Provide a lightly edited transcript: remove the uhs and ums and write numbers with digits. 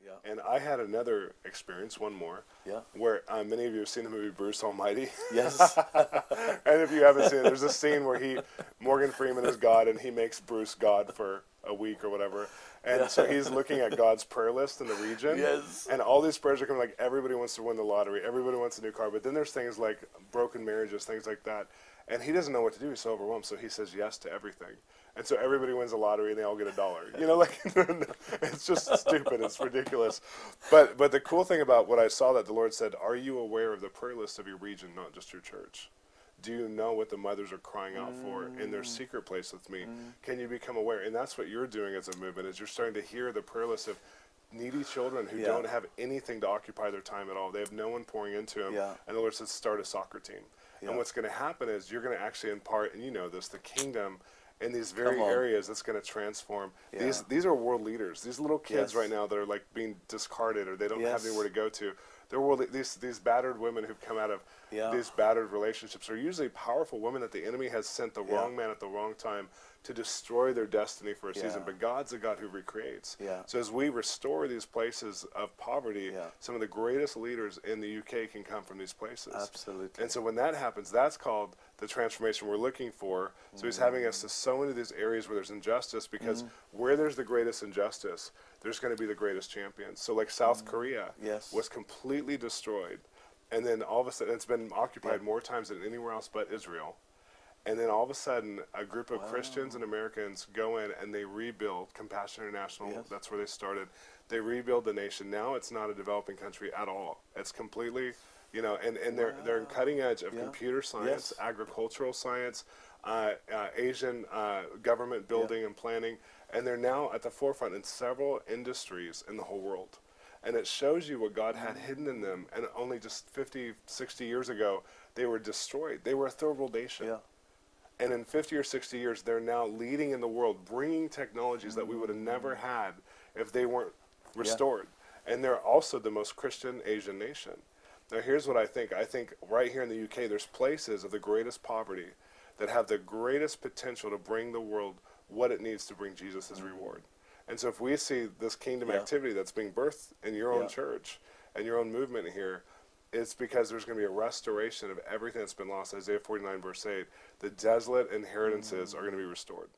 Yeah. And I had another experience, one more, Yeah. where many of you have seen the movie Bruce Almighty. Yes. And if you haven't seen it, there's a scene where Morgan Freeman is God, and he makes Bruce God for a week or whatever. And Yeah. so he's looking at God's prayer list in the region. Yes. And all these prayers are coming, like everybody wants to win the lottery, everybody wants a new car, but then there's things like broken marriages, things like that. And he doesn't know what to do. He's so overwhelmed, so he says yes to everything. And so everybody wins the lottery, and they all get $1. You know, like, it's just stupid. It's ridiculous. But the cool thing about what I saw that the Lord said, are you aware of the prayer list of your region, not just your church? Do you know what the mothers are crying out for in their secret place with me? Can you become aware? And that's what you're doing as a movement, is you're starting to hear the prayer list of needy children who don't have anything to occupy their time at all. They have no one pouring into them. Yeah. And the Lord says, start a soccer team. Yeah. And what's going to happen is you're going to actually impart, and you know this, the kingdom in these very Come on. areas that's going to transform. Yeah. These are world leaders. These little kids Yes. right now that are like being discarded, or they don't have Yes. anywhere to go to. They're these battered women who've come out of these battered relationships are usually powerful women that the enemy has sent the wrong man at the wrong time to destroy their destiny for a season. But God's a God who recreates. Yeah. So as we restore these places of poverty, some of the greatest leaders in the UK can come from these places. Absolutely. And so when that happens, that's called the transformation we're looking for. So he's having us to sow into these areas where there's injustice, because where there's the greatest injustice, there's going to be the greatest champions. So like South Korea was completely destroyed. And then all of a sudden, it's been occupied more times than anywhere else but Israel. And then all of a sudden, a group of Christians and Americans go in and they rebuild. Compassion International, that's where they started. They rebuild the nation. Now it's not a developing country at all. It's completely, you know, and they're in cutting edge of computer science, agricultural science, Asian government building and planning. And they're now at the forefront in several industries in the whole world. And it shows you what God had hidden in them. And only just 50, 60 years ago, they were destroyed. They were a third world nation. Yeah. And in 50 or 60 years, they're now leading in the world, bringing technologies that we would have never had if they weren't restored. And they're also the most Christian Asian nation. Now, here's what I think. I think right here in the UK, there's places of the greatest poverty that have the greatest potential to bring the world what it needs to bring Jesus as reward. And so if we see this kingdom activity that's being birthed in your own church and your own movement here, it's because there's going to be a restoration of everything that's been lost. Isaiah 49 verse 8, the desolate inheritances are going to be restored.